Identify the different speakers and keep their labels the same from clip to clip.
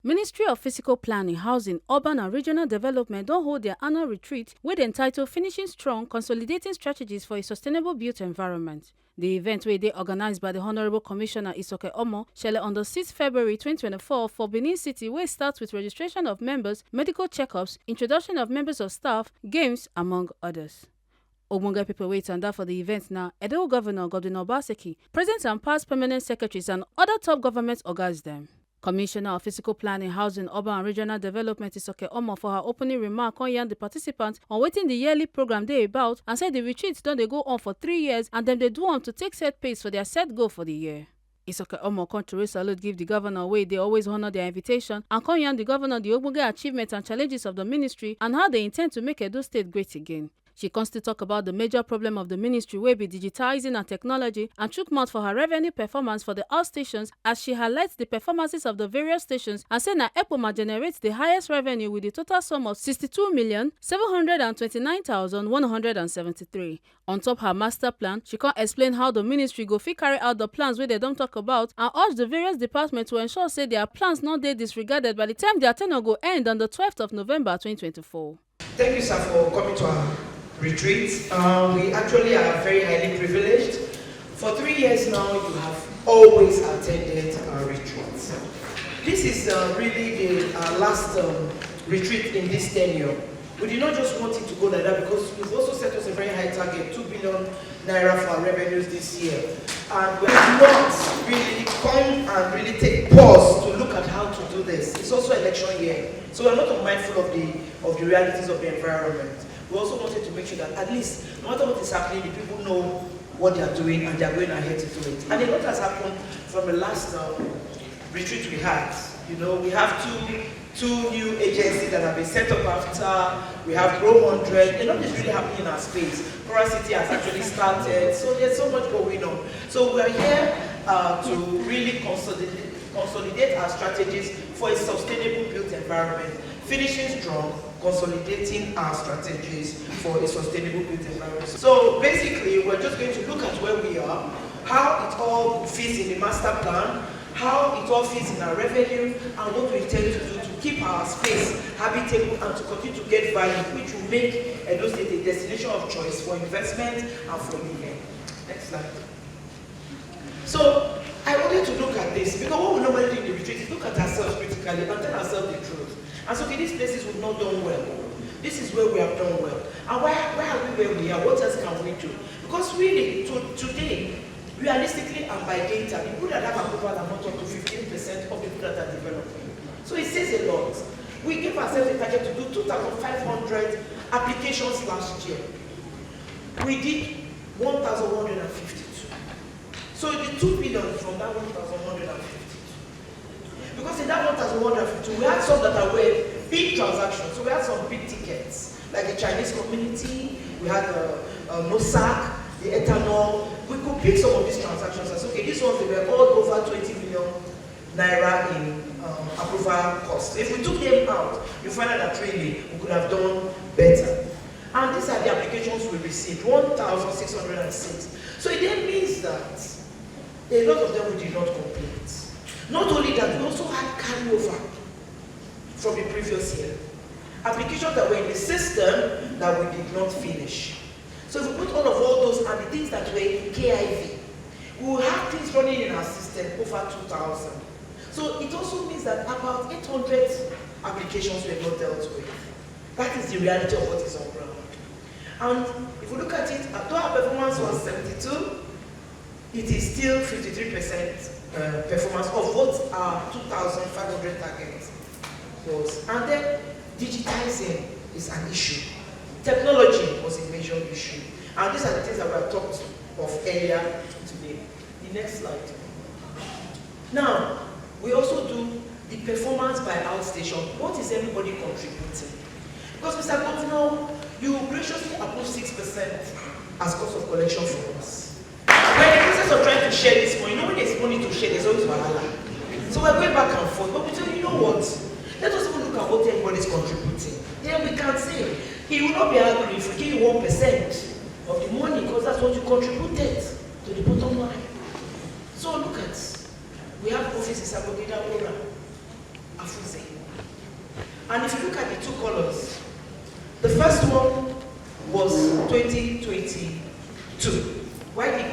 Speaker 1: Ministry of Physical Planning, Housing, Urban and Regional Development don hold their annual retreat wey dem title Finishing Strong: Consolidating Strategies for a Sustainable Built Environment. The event wey dey organised by the Honourable Commissioner Isoke Omo shele on the 6th February 2024 for Benin City, wey start with registration of members, medical checkups, introduction of members of staff, games among others. Ogbonge pipo wey tanda for the event na Edo Governor Godwin Obaseki, President and past permanent secretaries and other top government ogas dem. Commissioner of Physical Planning, Housing, Urban and Regional Development Isoke Omo for her opening remark kon yarn the participants on wetin the yearly program dey about and say the retreat don dey go on for 3 years and dem dey do am to take set pace for their set goal for the year. Isoke Omo kon throw salute give the governor wey dey always honour their invitation and kon yarn the governor the ogbonge achievements and challenges of the ministry and how they intend to make Edo State great again. She can still talk about the major problem of the ministry wey be digitizing and technology and chook mouth for her revenue performance for the outstations as she highlights the performances of the various stations and say na EPOMA generates the highest revenue with the total sum of 62,729,173. On top her master plan, she can explain how the ministry go fit carry out the plans wey they don talk about and urge the various departments to ensure say their plans no dey disregarded by the time their tenure go end on the 12th of November 2024.
Speaker 2: Thank you, sir, for coming to our retreat. We actually are very highly privileged. For 3 years now, you have always attended our retreats. This is really the last retreat in this tenure. We did not just want it to go like that because you've also set us a very high target, 2 billion naira for our revenues this year. And we have not really come and really take pause to look at how to do this. It's also election year, so we're not mindful of the realities of the environment. We also wanted to make sure that at least, no matter what is happening, the people know what they are doing and they are going ahead to do it. And a lot has happened from the last retreat we had. You know, we have two new agencies that have been set up after. We have Grow 100. A lot is really happening in our space. Kora City has actually started, so there's so much going on. So we are here to really consolidate our strategies for a sustainable built environment, finishing strong, consolidating our strategies for a sustainable built environment. So basically, we're just going to look at where we are, how it all fits in the master plan, how it all fits in our revenue, and what we intend to do to keep our space habitable and to continue to get value, which will make Edo State a destination of choice for investment and for living. Next slide. So I wanted to look at this because what we normally do in the retreat is look at ourselves critically and tell ourselves the truth. And so, okay, these places we've not done well. This is where we have done well. And why are we where we are? What else can we do? Because really, today, realistically and by data, the people that have approval are not up to 15% of the people that are developing. So it says a lot. We gave ourselves a target to do 2,500 applications last year. We did 1,152. So the 2 billion from that 1,152. Because in that 1,152, we had some that were big transactions. So we had some big tickets, like the Chinese community, we had Mosak, the ethanol. We could pick some of these transactions and say, okay, these ones, they were all over 20 million naira in approval costs. If we took them out, you find out that really we could have done better. And these are the applications we received, 1,606. So it then means that a lot of them we did not complete. Not only that, we also had carryover from the previous year. Applications that were in the system that we did not finish. So if we put all those and the things that were in KIV, we will have things running in our system over 2,000. So it also means that about 800 applications were not dealt with. That is the reality of what is on ground. And if we look at it, though our performance was 72, it is still 53% performance of what our 2,500 targets was. And then digitizing is an issue. Technology was a major issue. And these are the things that were talked of earlier today. The next slide. Now, we also do the performance by outstation. What is everybody contributing? Because Mr. Governor, you graciously approved 6% as cost of collection for us. When in the process of trying to share this money, when there's money to share, there's always wahala. So we're going back and forth. But we say, you know what? Let us even look at what everybody's contributing. Then we can say, he will not be angry if we give you 1% of the money because that's what you contributed to the bottom line. So look at, we have offices in Sabogida program. Mafuze. And if you look at the two colors, the first one was 2022, while the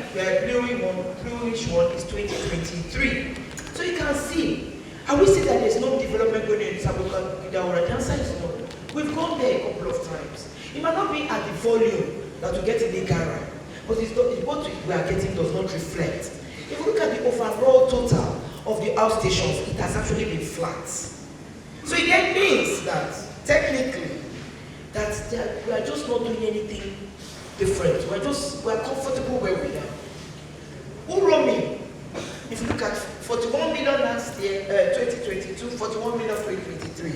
Speaker 2: bluish one is 2023. So you can see, and we see that there's no development going on in Saboka. The answer is no. We've gone there a couple of times. It might not be at the volume that we get in the Gara, but what we are getting does not reflect. If you look at the overall total of the outstations, it has actually been flat. So it then means that, technically, that we are just not doing anything different. We are comfortable where we are. Uromi, if you look at 41 million last year, 2022, 41 million 2023.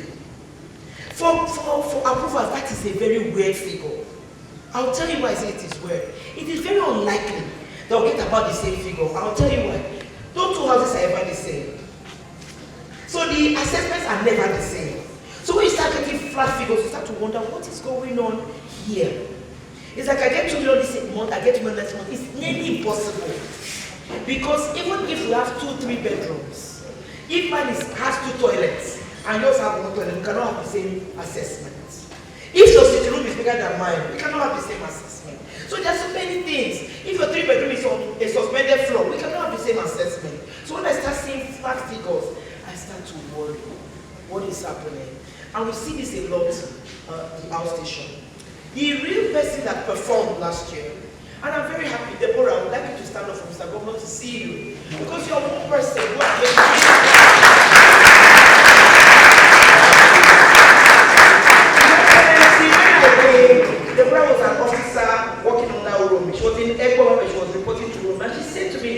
Speaker 2: For approval, that is a very weird figure. I'll tell you why I say it is weird. It is very unlikely they'll get about the same figure. I'll tell you why. No two houses are ever the same. So the assessments are never the same. So when you start getting flat figures, you start to wonder what is going on here. It's like I get 2 million this month, I get 2 million next month. It's nearly impossible. Because even if we have 2-3 bedrooms, if mine has 2 toilets, and yours have 1 toilet, we cannot have the same assessment. If your sitting room is bigger than mine, we cannot have the same assessment. So there are so many things. If your 3-bedroom is on a suspended floor, we cannot have the same assessment. So when I start seeing flat figures, I start to worry. What is happening? And we see this a lot the outstation. The real person that performed last year, and I'm very happy, Deborah, I would like you to stand up from Mr. Governor to see you. Because you're one person who has been Deborah was an officer working under Uromi. She was in Ekwa when she was reporting to Uromi. And she said to me,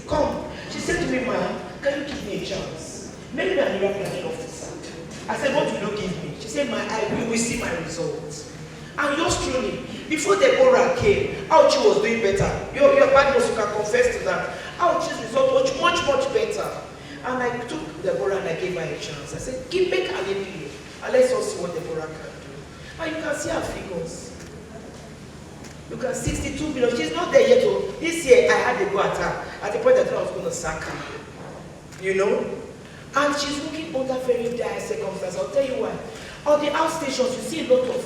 Speaker 2: come. She said to me, ma'am, can you give me a chance? Maybe I'm a planning officer. I said, what will you give me? She said, we will see my results. And yours truly, before Deborah came, Auchi was doing better. Your bad boss, you can confess to that. Auchi's result was much better. And I took Deborah and I gave her a chance. I said, make an appeal and let's all see what Deborah can do. And you can see her figures. You can 62 million. She's not there yet. This year I had to go at her at the point that I was going to sack her. You know? And she's working under very dire circumstances. I'll tell you why. On the outstations, you see a lot of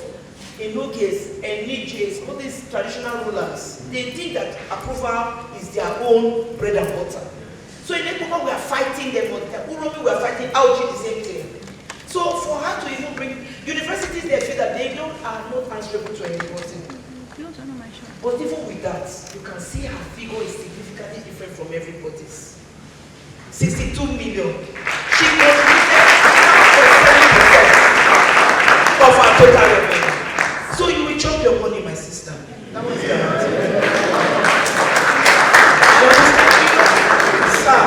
Speaker 2: Enoges and Nijes, all these traditional rulers. They think that approval is their own bread and butter. So in Ekpoma, we are fighting them. On Uromi, we are fighting Auchi, the same thing. So for her to even bring universities, they feel that they are not answerable to anybody. But even with that, you can see her figure is significantly different from everybody's. 62 million. She was 7% of our total revenue. So you will chop your money, my sister. That was the answer. Sir,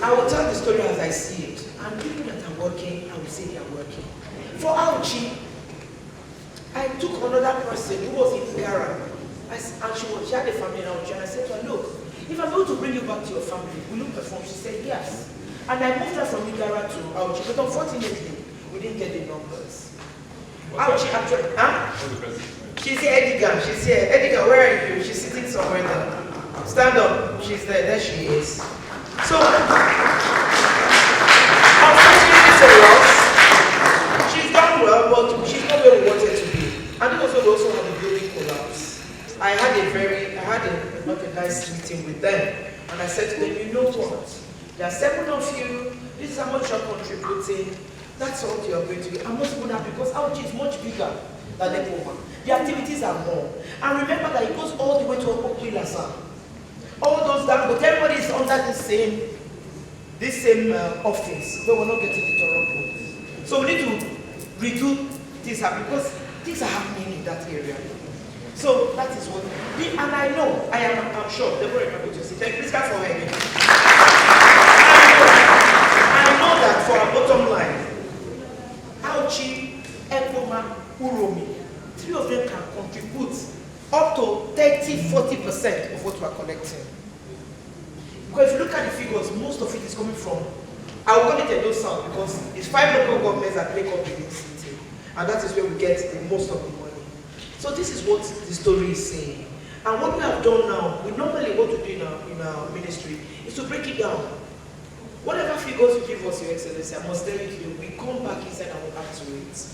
Speaker 2: I will tell the story as I see it. And people that are working, I will say they are working. For Auchi, I took another person who was in Gara, and she had a family in Auchi, and I said to her, look, if I'm going to bring you back to your family, will you perform? She said, yes. And I moved her from Gara to Auchi, but unfortunately, we didn't get the numbers. Auchi actually, She's here, Edgar. She's here. Edgar, where are you? She's sitting somewhere there. Stand up. She's there. There she is. So, unfortunately for us, she's done well, but she's not where we wanted to be. And also, we also had a building collapse. I had a not a nice meeting with them. And I said to them, you know what? There are 7 of you. This is how much you're contributing. That's what you're going to get. I'm not going to because Auchi is much bigger than Ekpoma. The activities are more. And remember that it goes all the way to Okokwilasa. All those down, but everybody is under the same office. So we're not getting the Toronto. So we need to redo this because things are happening in that area. So that is what. And I'm sure. Deborah, you're going to see. Please clap for her again. I know that for our bottom line, Auchi, Ekpoma, Uromi, 3 of them can contribute up to 30-40% of what we are collecting. Because if you look at the figures, most of it is coming from, I will call it Edo South because it's 5 local governments that make up the big city. And that is where we get the most of the money. So this is what the story is saying. And what we have done now, what we do in our ministry, is to break it down. Whatever figures you give us, Your Excellency, I must tell you today, we come back inside and we add to it.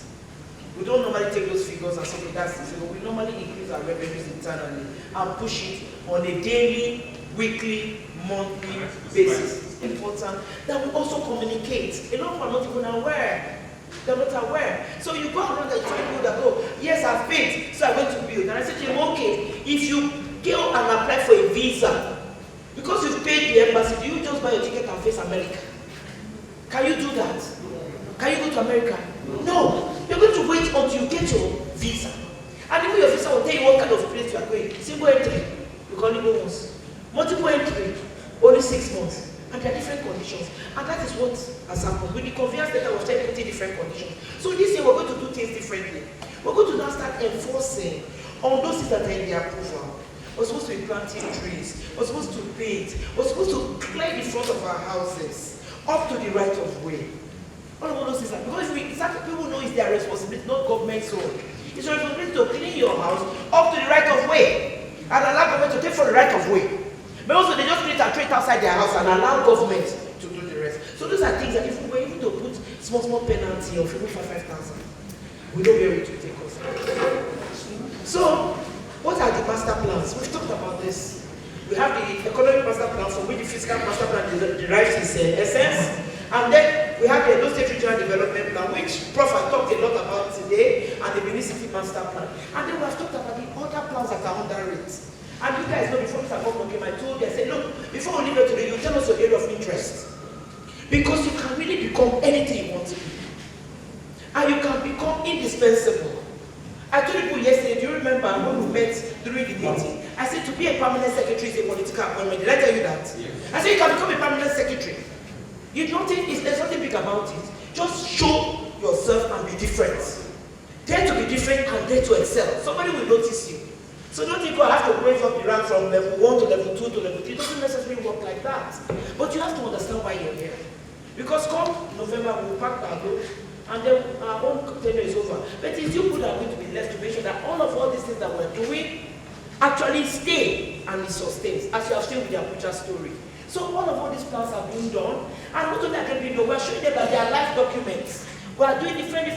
Speaker 2: We don't normally take those figures and say, okay, that's it. We normally increase our revenues internally and push it on a daily, weekly, monthly basis. It's important that we also communicate. A lot of people are not even aware. They're not aware. So you go around and tell people that, oh, yes, I've paid, so I'm going to build. And I said to him, okay, if you go and apply for a visa, because you've paid the embassy, do you just buy your ticket and face America? Can you do that? Can you go to America? No. You're going to wait until you get your visa. And even your visa will tell you what kind of place you are going. Single entry, you can only go once. Multiple entry, only 6 months. And there are different conditions. And that is what has happened. With the conveyance data, we've started putting different conditions. So this year, we're going to do things differently. We're going to now start enforcing on those things that are in the approval. We're supposed to be planting trees. We're supposed to paint. We're supposed to clear the front of our houses up to the right of way. All of those things. Because exactly people know it's their responsibility, not government's own. It's your responsibility to clean your house up to the right of way and allow government to take for the right of way. But also they just create a trade outside their house and allow government to do the rest. So those are things that if we were even to put small penalty of even for 5,000, we know where it will take us. So, what are the master plans? We've talked about this. We have the economic master plan from which the fiscal master plan derives its essence. And then we have the Edo State Regional Development Plan, which Prof has talked a lot about today, and the Municipal Master Plan. And then we have talked about the other plans that are under it. And you guys know before Mr. Governor came, I told you, I said, look, before we leave it today, you tell us your area of interest. Because you can really become anything you want to be. And you can become indispensable. I told people yesterday, do you remember when we met during the meeting? I said to be a permanent secretary is a political appointment. Did I tell you that? Yes. I said you can become a permanent secretary. You don't think there's nothing big about it. Just show yourself and be different. Dare to be different and dare to excel. Somebody will notice you. So don't think I have to raise up the rank from level 1 to level 2 to level 3. It doesn't necessarily work like that. But you have to understand why you're here. Because come November, we'll pack our load, and then our own tenure is over. But it's you who are going to be left to make sure that all these things that we're doing actually stay and it sustains, as you have seen with the Abuja story. So all these plans are being done, and not only are they being done, we're showing them that they are live documents. We are doing different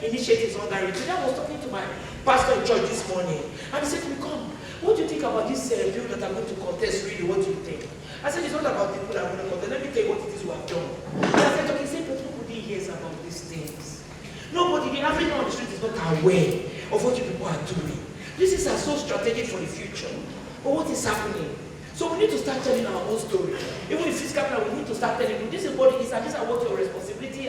Speaker 2: initiatives on that. Today I was talking to my pastor in church this morning, and he said to me, come, what do you think about this bill that I'm going to contest, really? What do you think? I said, it's not about the people that are going to contest. Let me tell you what it is we have done. And I said, okay, say, but nobody hears about these things. Nobody, the average man on the street is not aware of what you people are doing. These are so strategic for the future. But what is happening? So we need to start telling our own story. Even in fiscal plan, we need to start telling you, this is what it is, and these are what your responsibilities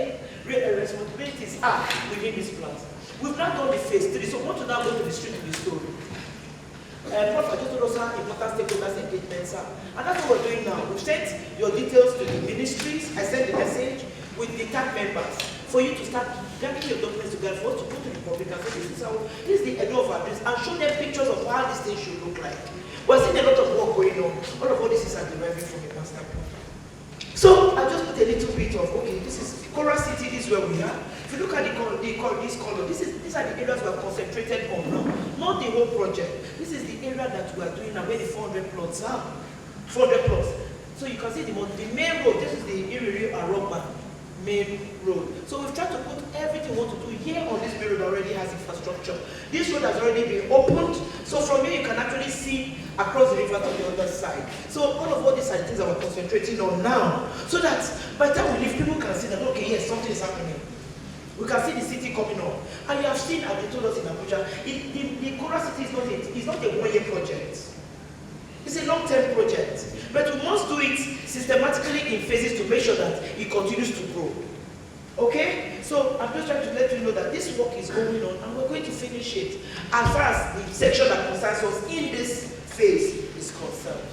Speaker 2: are within these plans. We've now done the phase 3, so we want to now go to the street with the story. Prof, I just told us how important stakeholders engagements are. And that's what we're doing now. We've sent your details to the ministries. I sent the message with the TAC members for you to start gathering your documents together for us to go to the public and say, this is the Edo of our business, and show them pictures of how this thing should look like. We're seeing a lot of work going on. All this is deriving from the master plan. So I just put a little bit of, okay, this is Coral City, this is where we are. If you look at this color, these are the areas we are concentrated on now. Not the whole project. This is the area that we are doing now, where the 400 plots are. 400 plots. So you can see the main road, this is the Iriri Aroma main road. So we've tried to put everything we want to do here on this main road already has infrastructure. This road has already been opened. So from here you can actually see across the river to the other side. So all these are things that we're concentrating on now. So that by the time we leave, people can see that, okay, yes, something is happening. We can see the city coming on. And you have seen, as they told us in Abuja, the Coral City is not a one-year project. It's a long-term project. But we must do it systematically in phases to make sure that it continues to grow. Okay? So I'm just trying to let you know that this work is going on and we're going to finish it as far as the section that concerns us in this phase is concerned.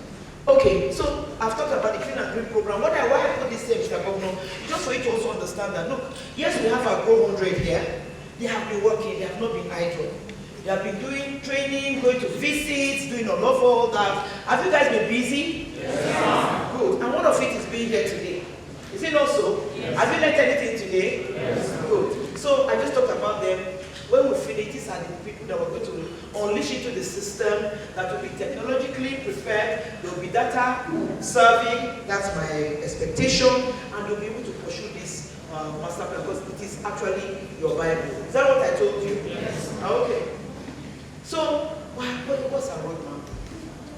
Speaker 2: Okay, so I've talked about the Clean and Green program. Why I put this here, Mr. Governor, is just for you to also understand that, look, yes, we have our Grow 100 here. They have been working, they have not been idle. They have been doing training, going to visits, doing all that. Have you guys been busy? Yes. Good. And one of it is being here today. Is it also? Yes. Have you learned anything today? Yes. Good. So I just talked about them. When we finish it, these are the people that we're going to unleash into the system that will be technologically prepared. There will be data serving, that's my expectation, and they'll be able to pursue this master plan because it is actually your Bible. Is that what I told you? Yes. Okay. So, what's our roadmap?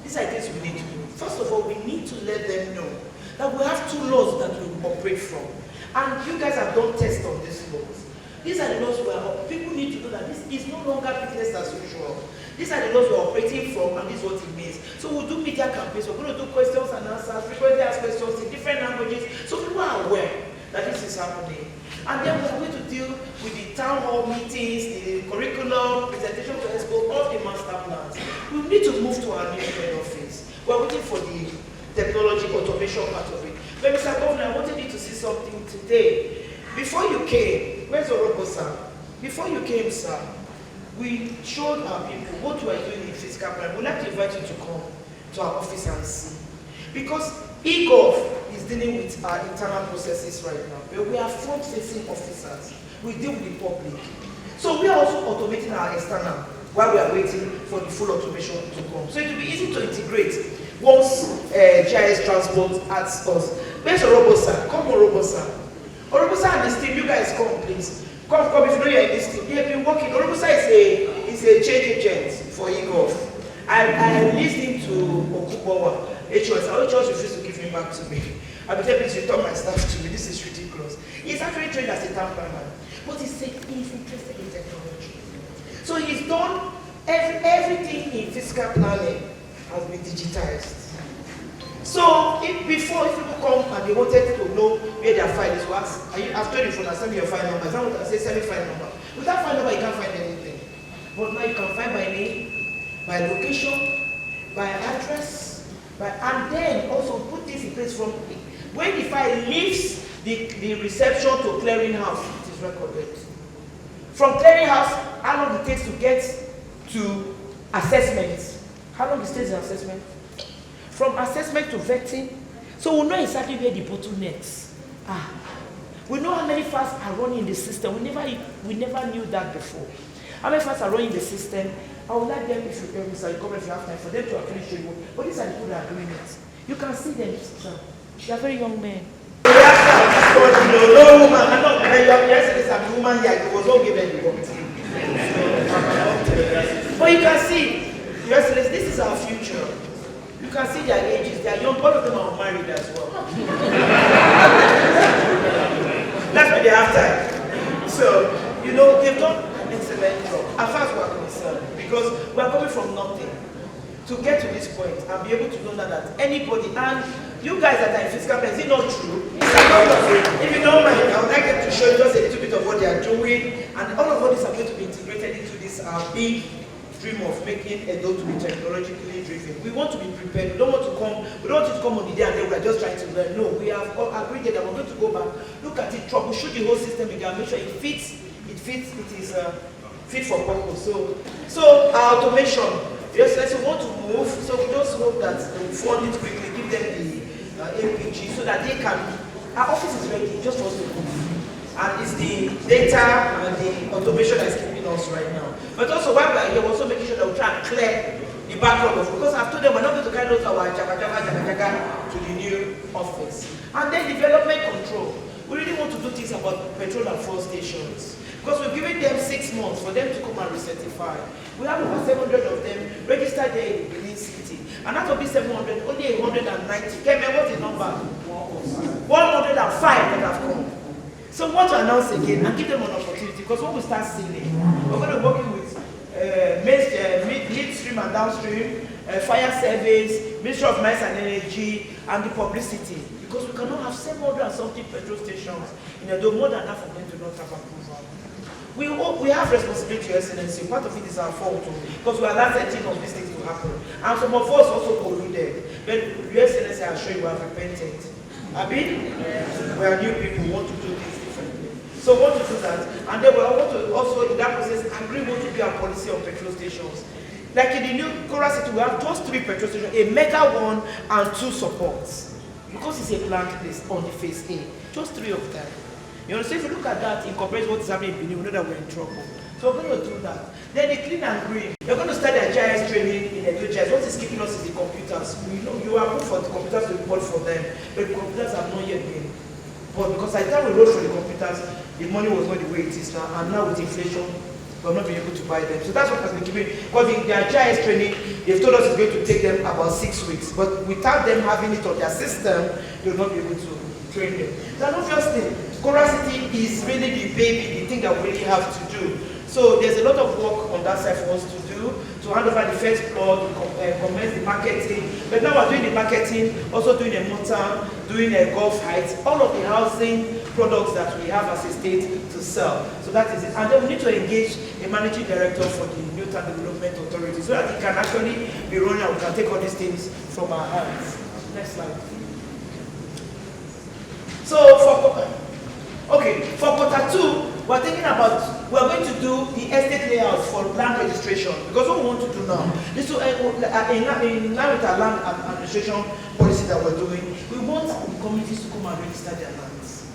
Speaker 2: These are things we need to do. First of all, we need to let them know that we have 2 laws that we operate from. And you guys have done tests on these laws. These are the laws where people need to know that this is no longer business as usual. These are the laws we're operating from, and this is what it means. So we'll do media campaigns, we're going to do questions and answers, frequently asked questions in different languages, so people are aware that this is happening. And then we're going to deal with the town hall meetings, the curriculum, presentation to expo, all the master plans. We need to move to our new head office. We're waiting for the technology automation part of it. But Mr. Governor, I wanted you to see something today. Before you came, where's Orobo, sir? Before you came, sir, we showed our people what we are doing in fiscal plan. We'd like to invite you to come to our office and see. Because e-gov is dealing with our internal processes right now. But we are front-facing officers. We deal with the public. So we are also automating our external while we are waiting for the full automation to come. So it will be easy to integrate once GIS transport adds us. Where's Orobo, sir? Come, Orobo, sir. Orobo, sir, and this team, you guys come, please. Come, if you know you're in this team. They have been working. Orobo, sir is a change agent for e-gov. I listened to Okubawa. HOS refused to give him back to me. I will tell please return my staff to me. This is ridiculous. He's actually trained as a town planner, but he's interested in technology. So he's done everything in fiscal planning has been digitized. So before people come and they wanted to know where their file is, I've told you for now, send me your file number. Someone can say send me file number. Without file number, you can't find anything. But now you can find by name, by location, by address, and then also put this in place from when the file leaves the reception to clearinghouse, it is recorded. From clearinghouse, how long it takes to get to assessment? How long it takes to assessment? From assessment to vetting, so we'll know exactly where the bottlenecks are. We know how many files are running in the system. We never knew that before. How many files are running in the system? I would like them, if you come if you have time, for them to actually show you. But these are the people that are doing it. You can see them, sir. They are very young men. No woman, I'm not very young. Yes, I'm a woman here. It was all given the committee. But you can see, yes, this is our future. You can see their ages. They are young. All of them are married as well. That's why they have time. So, you know, they've done an excellent job. As far as we are concerned, because we are coming from nothing to get to this point and be able to know that anybody, and you guys that are in fiscal plan, is it not true? If you don't mind, I would like them to show you just a little bit of what they are doing, and all of these are going to be integrated into this big dream of making Edo to be technologically driven. We want to be prepared. We don't want to come on the day and then we are just trying to learn. No, we have agreed that we're going to go back, look at it, troubleshoot the whole system again, make sure it fits, it is fit for purpose. So our automation, yes, we want to move, so we just hope that we fund it quickly, give them the APG so that they can, our office is ready, just for us to move. And it's the data and the automation that is keeping us right now. But also while we are here, we're also making sure that we try and clear the backlog of, because I've told them we're not going to carry those our jaga to the new office. And then development control. We really want to do things about petrol and fuel stations. Because we've given them 6 months for them to come and recertify. We have over 700 of them registered there in Benin City. And out of these 700, only 190. Kevin, what's the number? 105 that have come. So we want to announce again and give them an opportunity, because when we start sealing, we're going to be working with midstream and downstream, fire service, Ministry of Mines and Energy, and the publicity. Because we cannot have 700 and something petrol stations in Edo, more than half of them do not have approval. We have responsibility, Your Excellency. Part of it is our fault too, because we are not letting of these things to happen. And some of us also colluded. But Your Excellency, I assure you, we have repented. Abi? We are new people, we want to do things differently. So we want to do that. And then we want to also, in that process, agree what to be our policy on petrol stations. Like in the new Kora City, we have just 3 petrol stations, a mega one and 2 supports. Because it's a planned place on the phase A. Just 3 of them. You understand? If you look at that in comparison to what is happening in Benin, we know that we're in trouble. So we're going to do that. Then the clean and green. You're going to start the GIS training in the GIS. What is keeping us is the computers. We know you are good for the computers to report for them, but the computers have not yet been. But because by the time we wrote for the computers, the money was not the way it is now, and now with inflation, we've not been able to buy them. So that's what has been keeping. Because in their GIS training, they've told us it's going to take them about 6 weeks. But without them having it on their system, they will not be able to train them. So obviously, Coracity is really the baby, the thing that we really have to do. So there's a lot of work on that side for us to do, to hand over the first plot, to commence the marketing. But now we're doing the marketing, also doing a motor, doing a golf heights, all of the housing products that we have as a state to sell. So that is it. And then we need to engage a managing director for the New Town Development Authority so that it can actually be running and we can take all these things from our hands. Next slide. So for quarter 2, we're thinking about, we're going to do the estate layouts for land registration. Because what we want to do now is to, in line with our land administration policy that we're doing, we want the communities to come and register their lands.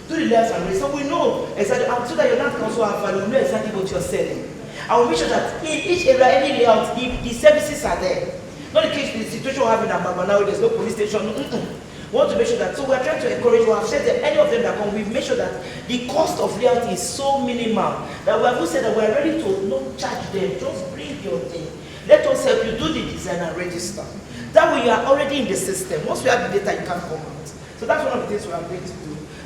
Speaker 2: Do the layouts and register. So we know exactly, so that your land can also have value, we know exactly what you're selling. And we'll make sure that in each area, any layout, the services are there. Not the case, the situation we're having in Ababa now, there's no police station. We want to make sure that, so we're trying to encourage, we have said that any of them that come, we've made sure that the cost of layout is so minimal that we have said that we're ready to not charge them, just bring your thing. Let us help you do the design and register. That way you are already in the system. Once we have the data, you can come out. So that's one of the things we are going to do.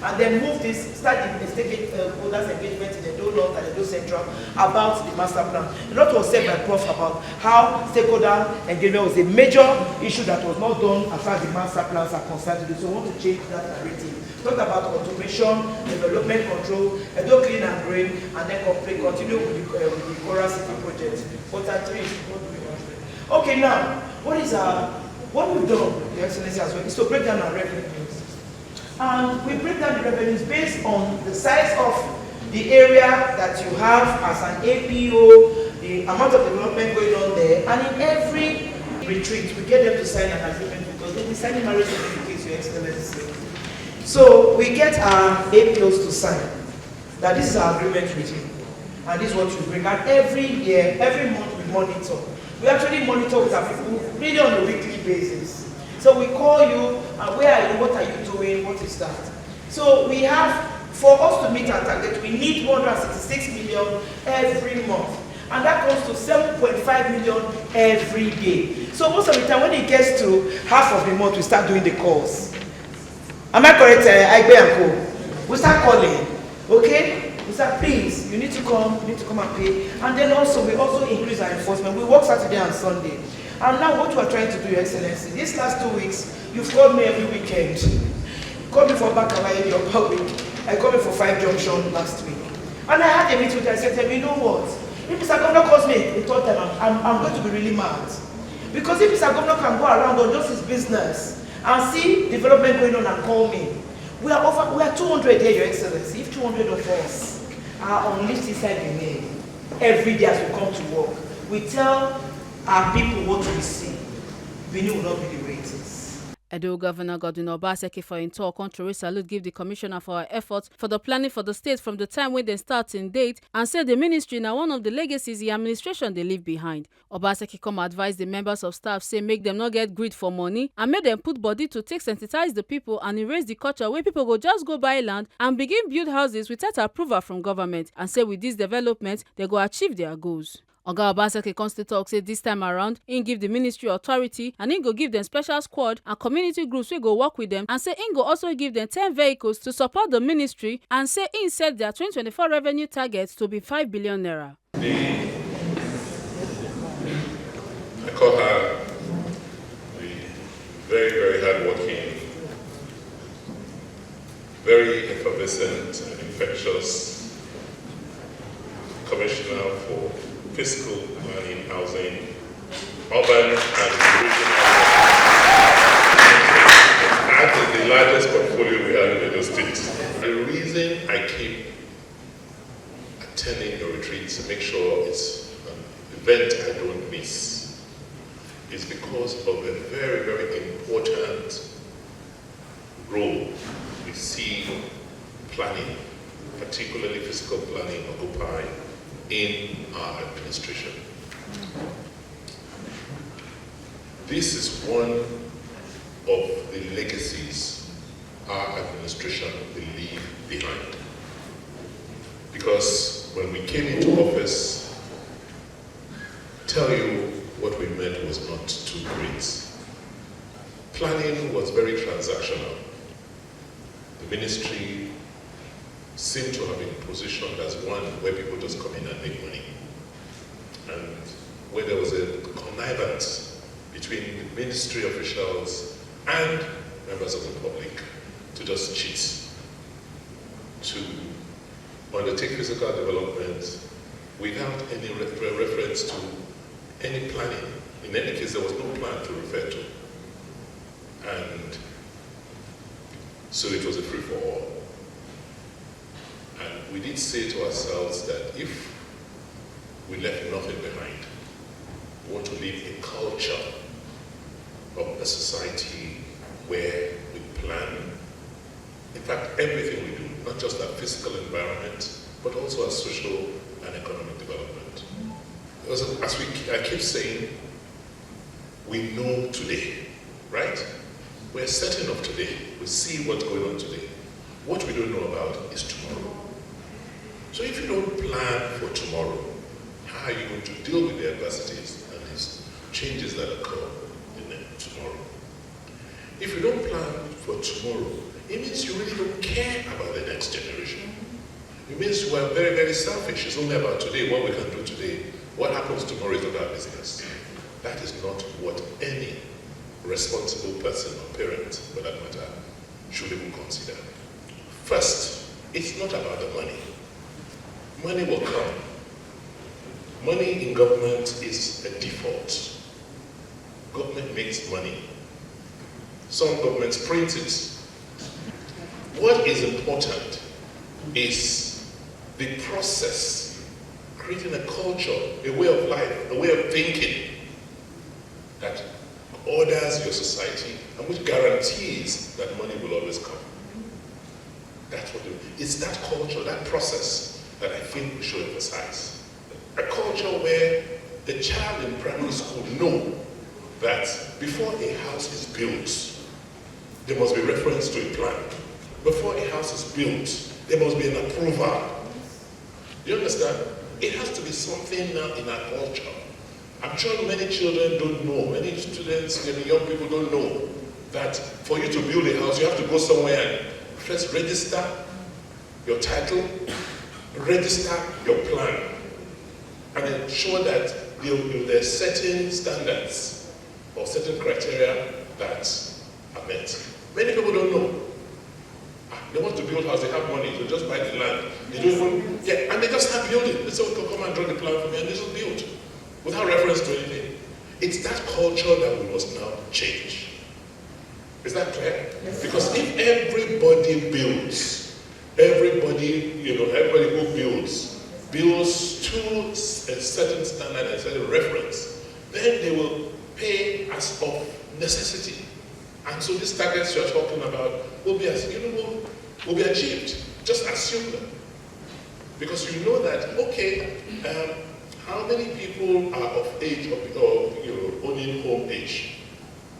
Speaker 2: And then move this, start the stakeholders engagement in the Do North and the Do Central about the master plan. A lot was said by Prof about how stakeholder engagement was a major issue that was not done as far as the master plans are concerned today. So we want to change that narrative. Talk about automation, development control, do clean and green, and then continue with the Coracity project. Quarter 3, what do we want? Okay, now, what we've done, Your Excellency, as well, is to break down our revenues. And we break down the revenues based on the size of the area that you have as an APO, the amount of development going on there, and in every retreat, we get them to sign an agreement because they'll be signing marriage certificates, Your Excellency. So we get our APOs to sign that this is our agreement with you, and this is what you bring. And every year, every month, we monitor. We actually monitor with our people really on a weekly basis. So we call you, and where are you, what are you doing, what is that? So we have, for us to meet our target, we need 166 million every month. And that comes to 7.5 million every day. So most of the time, when it gets to half of the month, we start doing the calls. Am I correct, Igbe and Co? We start calling, okay? We start, please, you need to come and pay. And then also, we also increase our enforcement. We work Saturday and Sunday. And now what we're trying to do, Your Excellency, these last 2 weeks, you've called me every weekend. You called me for Bakawai the upper week. I called me for 5 Junction last week. And I had a meeting with her. I said, you know what? If Mr. Governor calls me a third time, I'm going to be really mad. Because if Mr. Governor can go around on just his business and see development going on and call me, we are 200 here, Your Excellency. If 200 of us are unleashed inside the name, every day as we come to work, we tell our people what we see. Benin will not be the way it is.
Speaker 1: Edo Governor Godwin Obaseki for in talk contrary salute give the commissioner for her efforts for the planning for the state from the time when they start in date and say the ministry now one of the legacies the administration they leave behind. Obaseki come advise the members of staff say make them not get greed for money and make them put body to take sensitize the people and erase the culture where people go just go buy land and begin build houses without approval from government and say with this development they go achieve their goals. Oga Obaseki Constitute talk say this time around, he give the ministry authority and he go give them special squad and community groups wey go work with them and say he go also give them 10 vehicles to support the ministry and say he set their 2024 revenue target to be 5 billion naira.
Speaker 3: I call her the very, very hardworking, very effervescent and infectious commissioner for fiscal planning, housing, urban and regional. That is the largest portfolio we have in Edo State. The reason I keep attending the retreats to make sure it's an event I don't miss is because of a very, very important role we see planning particularly physical planning, occupy in our administration. This is one of the legacies our administration will leave behind. Because when we came into office, tell you what we meant was not too great. Planning was very transactional. The ministry seemed to have been positioned as one where people just come in and make money. And where there was a connivance between the ministry officials and members of the public to just cheat, to undertake physical development without any reference to any planning. In any case, there was no plan to refer to. And so it was a free-for-all. And we did say to ourselves that if we left nothing behind, we want to leave a culture of a society where we plan, in fact, everything we do, not just our physical environment, but also our social and economic development. Because I keep saying, we know today, right? We're certain of today. We see what's going on today. What we don't know about is tomorrow. So if you don't plan for tomorrow, how are you going to deal with the adversities and these changes that occur in tomorrow? If you don't plan for tomorrow, it means you really don't care about the next generation. It means you are very, very selfish. It's only about today, what we can do today. What happens tomorrow is not our business. That is not what any responsible person or parent, for that matter, should even consider. First, it's not about the money. Money will come. Money in government is a default. Government makes money. Some governments print it. What is important is the process, creating a culture, a way of life, a way of thinking that orders your society and which guarantees that money will always come. That's what it's that culture, that process that I think we should emphasize. A culture where the child in primary school know that before a house is built, there must be reference to a plan. Before a house is built, there must be an approval. You understand? It has to be something now in our culture. I'm sure many children don't know, many students, many young people don't know that for you to build a house, you have to go somewhere and first register your title, register your plan, and ensure that there are certain standards or certain criteria that are met. Many people don't know. They want to build a house, they have money, they just buy the land. They don't even, and they just start building. They say, okay, come and draw the plan for me, and they just build without reference to anything. It's that culture that we must now change. Is that clear? Yes. Because if everybody builds, everybody who builds to a certain standard and a certain reference, then they will pay as of necessity. And so these targets you're talking about will be achieved. Just assume them. Because you know that, okay, how many people are of age or owning home age?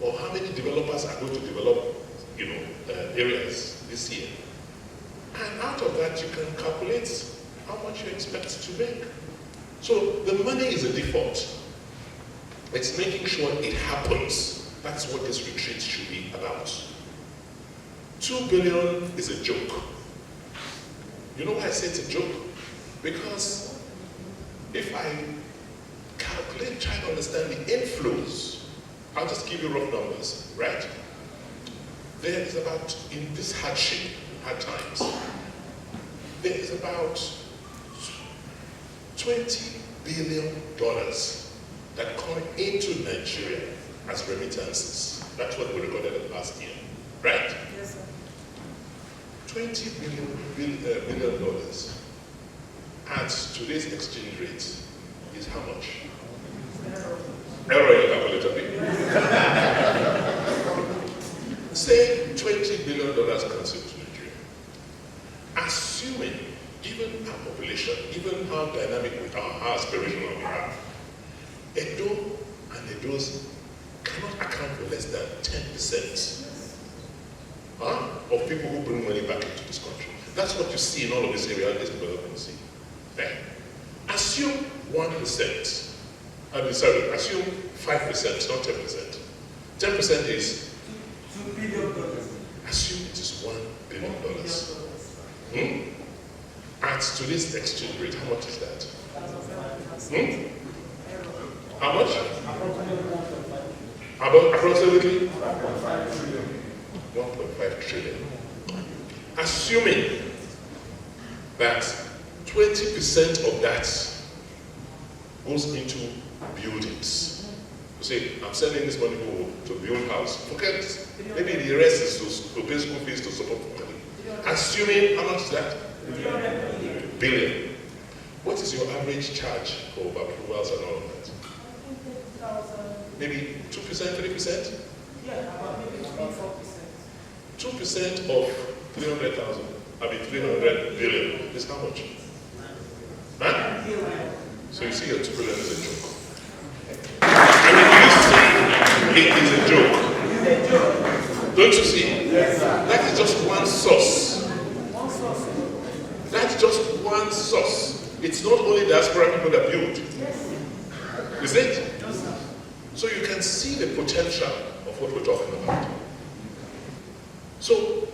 Speaker 3: Or how many developers are going to develop areas this year? And out of that you can calculate how much you expect to make. So the money is a default. It's making sure it happens. That's what this retreat should be about. 2 billion is a joke. You know why I say it's a joke? Because if I calculate, try to understand the inflows, I'll just give you rough numbers, right? There is about, in this hard times, there is about $20 billion that come into Nigeria as remittances. That's what we recorded last year, right?
Speaker 2: Yes, sir.
Speaker 3: $20 billion at today's exchange rate is how much? Error in your calculator. Say $20 billion comes into Nigeria. Assuming given our population, given how dynamic we are, how aspirational we are, Edo and Edos cannot account for less than 10% of people who bring money back into this country. That's what you see in all of these areas development. Assume 1%. Assume 5%, not 10%. 10% is $2 billion. Assume it is $1 billion. At today's exchange rate, how much is that? How much? About approximately 1.5 trillion. Assuming that 20% of that goes into buildings. You say, I'm sending this money to build house. Forget it. Maybe the rest is to pay school fees to support family. Assuming, how much is that? Billion. What is your average charge for approvals and all of that? Maybe 2%, 3%?
Speaker 2: Yeah, about maybe 4%.
Speaker 3: 2% of 300,000, 300 billion is how much? Huh? So you see your 2 billion is a joke. I mean, you see, it is a joke. It's a joke. Don't you see? Yes, sir. That is just one source. One source. That's just one source. It's not only diaspora people that build. Yes. Is it? Yes, sir. So you can see the potential of what we're talking about. So,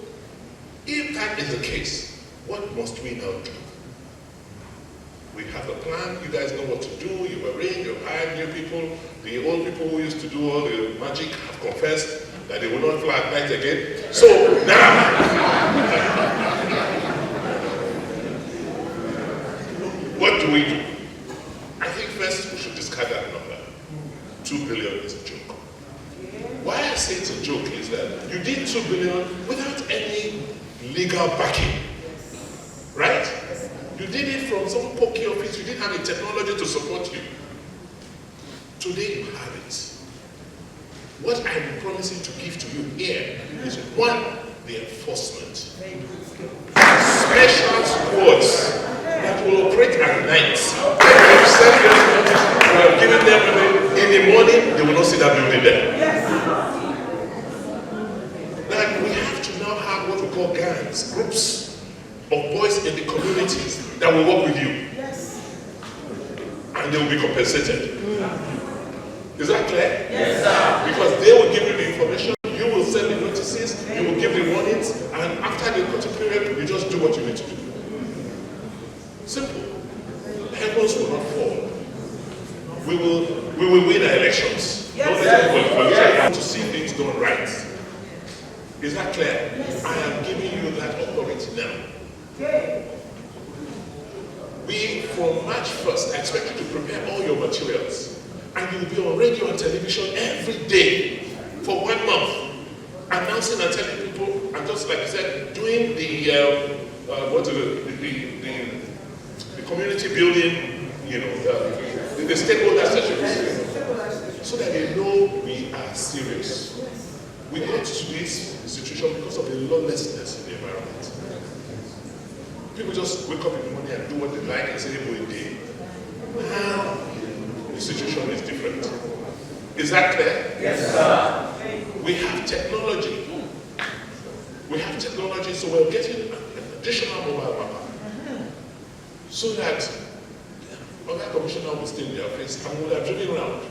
Speaker 3: if that is the case, what must we now do? We have a plan, you guys know what to do, you were in, you've hired new people, the old people who used to do all the magic have confessed that they will not fly at night again. So now, what do we do? I think first we should discard that number. 2 billion is a joke. Why I say it's a joke is that you did 2 billion without any legal backing, right? You did it from some pokey office, you didn't have the technology to support you. Today you have it. What I'm promising to give to you here is one, the enforcement. Special squads that will operate at night. I've said them, I've given them in the morning, they will not see that building there. That we have to now have what we call gangs, groups of boys in the communities that will work with you. And they will be compensated. Is that clear? Yes, sir. Because they will give you the information, you will send the notices, you will give the warnings, and after the notice period, you just do what you need to do. Simple. Heavens will not fall. We will win our elections. Yes. I want to see things done right. Is that clear? Yes. I am giving you that authority now. Okay. We, from March 1st, expect you to prepare all your materials. And you'll be on radio and television every day for 1 month, announcing and telling people, and just like you said, doing the community building, the stakeholder sessions, so that they know we are serious. We got to this situation because of the lawlessness in the environment. People just wake up in the morning and do what they like and say, every day. Now, the situation is different. Is that clear? Yes, sir. We have technology. So we're getting an additional mobile mapper. So that other commissioner will stay in their place and will have driven around.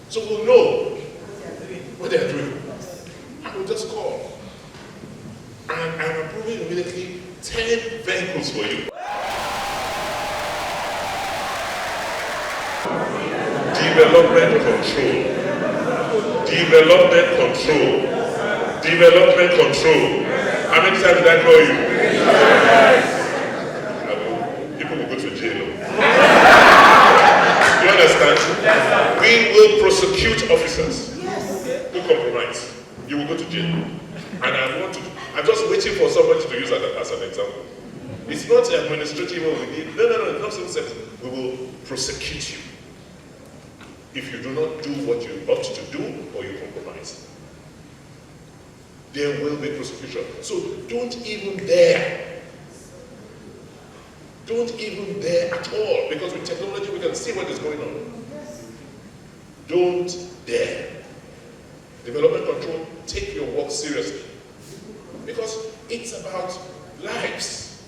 Speaker 3: So we'll know what they're doing. And we'll just call. And I'm approving immediately 10 vehicles for you. Development control. How many times did I call you? People will go to jail. You understand? We will prosecute officers who compromise. You will go to jail. And I'm just waiting for somebody to use that as an example. It's not administrative what we need. No, it's not so. We will prosecute you if you do not do what you ought to do or you compromise. There will be prosecution. So don't even dare Don't even dare at all, because with technology we can see what is going on. Don't dare. Development control, take your work seriously. Because it's about lives.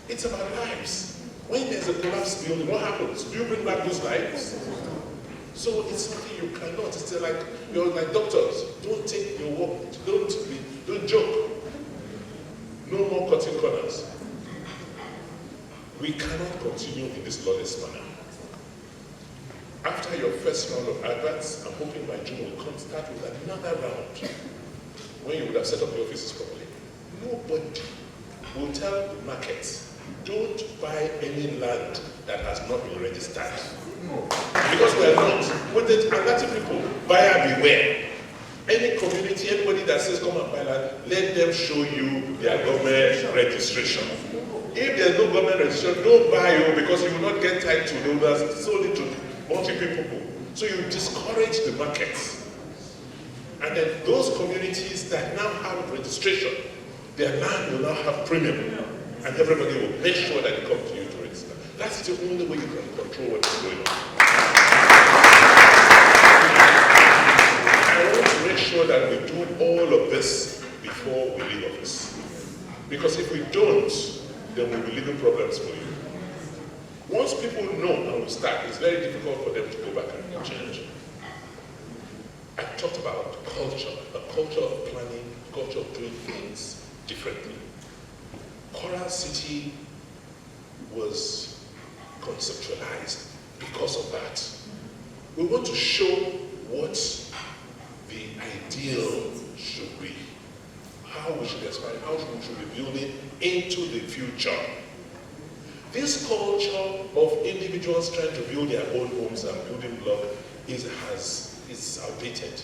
Speaker 3: It's about lives. When there's a collapsed building, what happens? Do you bring back those lives? So it's something you cannot. It's like you're like doctors. Don't take your work. Don't joke. No more cutting corners. We cannot continue in this lawless manner. After your first round of adverts, I'm hoping by June we'll start with another round when you would have set up the offices properly. Nobody will tell the markets, don't buy any land that has not been registered. Because we are not. With the Alati people, buyer beware. Any community, anybody that says come and buy land, let them show you their government registration. If there's no government registration, don't buy you because you will not get tied to the owners, sold it to multiple people. So you discourage the markets. And then those communities that now have registration, their land will now have premium. And everybody will make sure that they come to you to register. That's the only way you can control what is going on. I want to make sure that we do all of this before we leave office. Because if we don't, then we'll be leaving problems for you. Once people know and we start, it's very difficult for them to go back and change. I talked about culture, a culture of planning, culture of doing things differently. Coral City was conceptualized because of that. We want to show what the ideal should be, how we should aspire, how we should be building into the future. This culture of individuals trying to build their own homes and building block is outdated.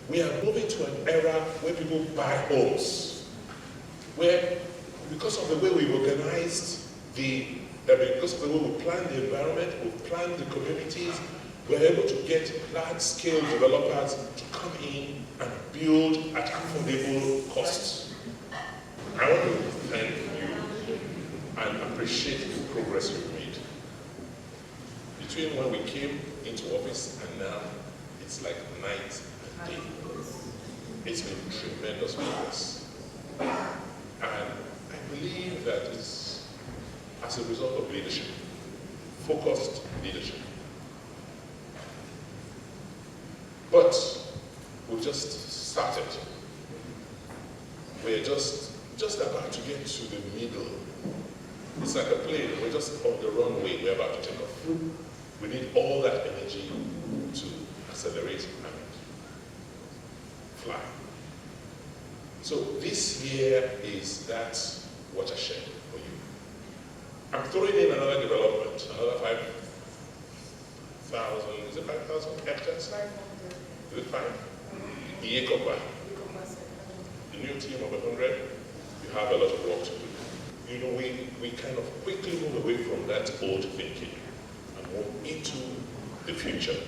Speaker 3: We are moving to an era where people buy homes, where because of the way we organized because of the way we plan the environment, we plan the communities, we're able to get large-scale developers to come in and build at affordable costs. I want to thank you and appreciate the progress you've made. Between when we came into office and now, it's like night and day. It's been tremendous progress. And I believe that it's as a result of leadership, focused leadership. But we've just started. We're just about to get to the middle. It's like a plane, we're just on the runway, we're about to take off. We need all that energy to accelerate and fly. So this year is that watershed for you. I'm throwing in another development, another 5,000, is it 5,000 hectares? 500. Is it 5? Iyekoba. The new team of 100, you have a lot of work to do. You know, we kind of quickly move away from that old thinking and move into the future.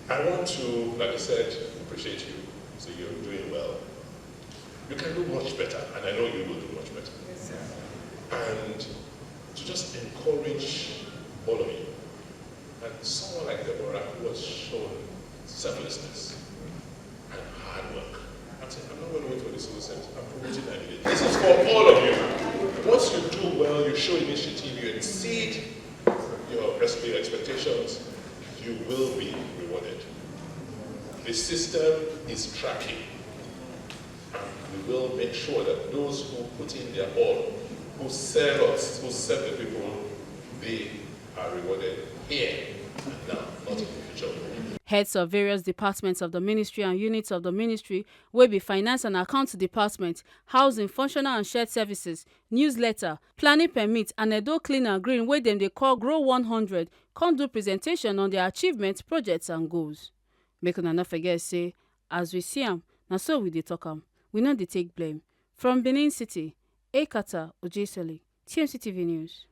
Speaker 3: I want to, like I said, appreciate you. So you're doing well. You can do much better, and I know you will do much better.
Speaker 2: Yes, sir.
Speaker 3: And to just encourage all of you. And someone like Deborah who has shown selflessness and hard work. I'm saying, I'm not going to wait for the citizens. I'm promoting that. This is for all of you. Once you do well, you show initiative, you exceed your expectations, you will be rewarded. The system is tracking. And we will make sure that those who put in their all, who serve us, who serve the people, they are rewarded here and now, not in the future.
Speaker 1: Heads of various departments of the ministry and units of the ministry will be finance and accounts department, housing, functional and shared services, newsletter, planning permit and Edo Clean and Green wey dem dey call Grow 100 come do presentation on their achievements, projects and goals. Make una no forget say, as we see am, na so we dey talk am. We no dey take blame. From Benin City, Ekata Ojesele, TMC TV News.